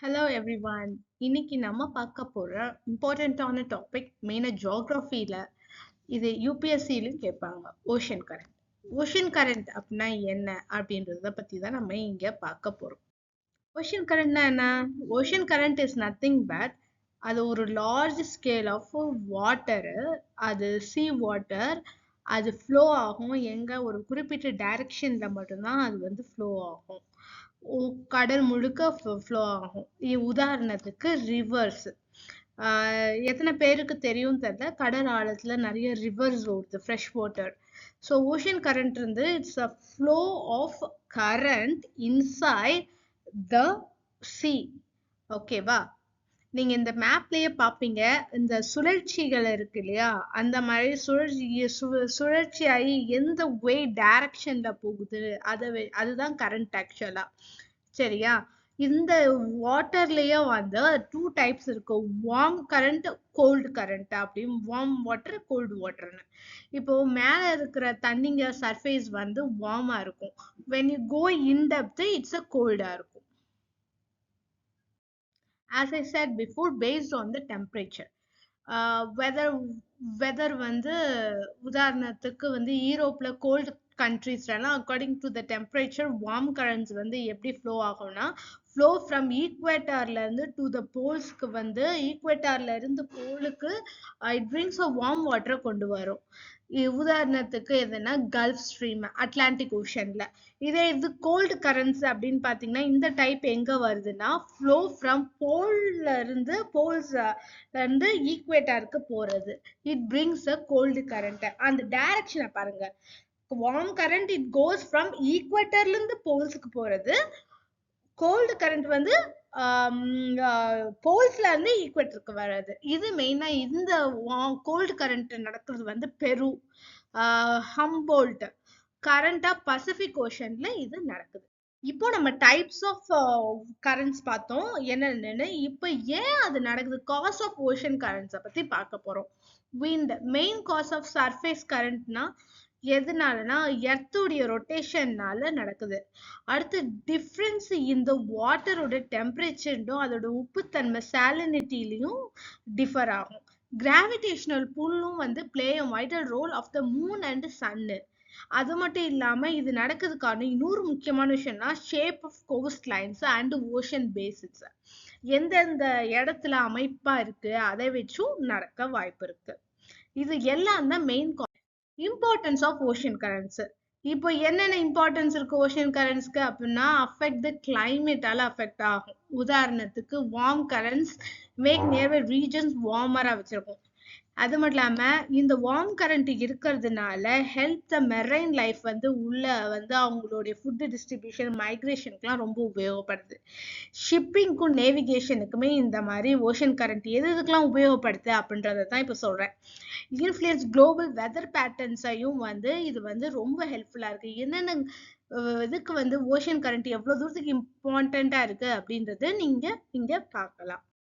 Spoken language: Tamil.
Hello everyone. இன்னைக்கு நம்ம பார்க்க போற இம்பார்ட்டண்ட்டான டாபிக் மெயினா ஜியோகிராஃபியில் இது யூபிஎஸ்சிலையும் கேட்பாங்க. Ocean current. ஓஷன் கரண்ட் அப்படின்னா என்ன அப்படின்றத பற்றி தான் நம்ம இங்கே பார்க்க போகிறோம். ஓஷன் கரண்ட்னா என்ன? Ocean current is nothing but அது ஒரு லார்ஜ் ஸ்கேல் ஆஃப் வாட்டரு, அது சீ வாட்டர், அது ஃப்ளோ ஆகும். எங்கே ஒரு குறிப்பிட்ட டைரக்ஷனில் மட்டும்தான் அது வந்து ஃப்ளோ ஆகும். கடல் முழுக்க ஃப்ளோ ஆகும். உதாரணத்துக்கு ரிவர்ஸ். எத்தனை பேருக்கு தெரியும் தெரியல, கடல் ஆழத்துல நிறைய ரிவர்ஸ் ஓடுது, fresh water. So ocean current இருந்து it's a flow of current inside the sea. ஓகேவா? நீங்க இந்த மேப்லயே பாப்பீங்க, இந்த சுழற்சிகள் இருக்கு இல்லையா, அந்த மாதிரி சுழற்சியாகி எந்த வே டைரக்ஷன்ல போகுது அதுதான் கரண்ட் ஆக்சுவலா. சரியா? இந்த வாட்டர்லயே வந்து டூ டைப்ஸ் இருக்கு. வார்ம் கரண்ட், கோல்டு கரண்ட் அப்படின்னு. வார்ம் வாட்டர், கோல்டு வாட்டர்னு. இப்போ மேல இருக்கிற தண்ணிங்க சர்ஃபேஸ் வந்து வார்மா இருக்கும். when you go in depth it's a கோல்டா இருக்கும். as I said before, based on the temperature. Weather வந்து உதாரணத்துக்கு வந்து யூரோப்ல கோல்டு கண்ட்ரீஸ்லாம் according to the temperature warm currents வந்து எப்படி ஃப்ளோ ஆகும்னா, ஃப்ளோ ஃப்ரம் ஈக்வேட்டர்ல இருந்து டு த போல்ஸ்க்கு வந்து ஈக்வேட்டர்ல இருந்து போலுக்கு இட் பிரிங்ஸ் அ வார்ம் வாட்டரை கொண்டு வரும். உதாரணத்துக்கு எதுனா கல்ஃப் ஸ்ட்ரீம், அட்லாண்டிக் ஓஷன்ல. இதே இது கோல்டு கரண்ட்ஸ் அப்படின்னு பாத்தீங்கன்னா, இந்த டைப் எங்க வருதுன்னா, ஃப்ளோ ஃப்ரம் போல்ல இருந்து இருந்து ஈக்வேட்டருக்கு போறது. It brings a cold current. அந்த டைரக்ஷனை பாருங்க. Warm current it goes from ஈக்வேட்டர்ல இருந்து போல்ஸ்க்கு போறது. கோல்டு கரண்ட் வந்து போல்ஸ்ல இருந்து ஈக்வேட்டருக்கு வர்றது. இது மெயினா இந்த கோல்டு கரண்ட் நடக்கிறது வந்து பெரு, ஹம்போல்ட் கரண்டா பசிபிக் ஓஷன்ல இது நடக்குது. இப்போ நம்ம டைப்ஸ் ஆஃப் கரண்ட்ஸ் பார்த்தோம் என்னென்னு. இப்போ ஏன் அது நடக்குது, காஸ் ஆஃப் ஓஷன் கரண்ட்ஸை பத்தி பார்க்க போறோம். Wind main cause of surface கரண்ட்னா எதனாலனா எர்த்துடைய ரொட்டேஷன்னால நடக்குது. அடுத்து டிஃப்ரென்ஸ் இந்த வாட்டரோட டெம்பரேச்சரும் அதோட உப்புத்தன்மை சாலினிட்டிலையும் டிஃபர் ஆகும். கிராவிடேஷனல் புல்லும் வந்து play a vital role of the moon and சன்னு. அது மட்டும் இல்லாம இது நடக்கிறதுக்கான இன்னொரு முக்கியமான விஷயம்னா shape of coast lines and ocean basins. எந்தெந்த இடத்துல அமைப்பா இருக்கு அதை வச்சும் நடக்க வாய்ப்பு இருக்கு. இது எல்லாம் தான் main importance of ocean currents. இப்போ என்னென்ன இம்பார்ட்டன்ஸ் இருக்கு ஓஷன் கரண்ட்ஸ்க்கு அப்படின்னா, அஃபெக்ட் த கிளைமேட்டால அஃபெக்ட் ஆகும். உதாரணத்துக்கு warm currents make nearby regions வார்மரா வச்சிருக்கும். அது மட்டும் இல்லாம இந்த வார்ம் கரண்ட் இருக்கிறதுனால ஹெல்ப் த மெரைன் லைஃப் வந்து உள்ள வந்து அவங்களுடைய ஃபுட் டிஸ்ட்ரிபியூஷன், மைக்ரேஷனுக்குலாம் ரொம்ப உபயோகப்படுது. ஷிப்பிங்க்கும் நேவிகேஷனுக்குமே இந்த மாதிரி ஓஷன் கரண்ட் எதுக்கெல்லாம் உபயோகப்படுது அப்படின்றத தான் இப்போ சொல்றேன். இன்ஃப்ளூயன்ஸ் குளோபல் வெதர் பேட்டர்ன்ஸையும் வந்து இது வந்து ரொம்ப ஹெல்ப்ஃபுல்லா இருக்கு. என்னென்ன இதுக்கு வந்து ஓஷன் கரண்ட் எவ்வளவு தூரத்துக்கு இம்பார்ட்டண்டா இருக்கு அப்படின்றது நீங்க இங்க பார்க்கலாம்.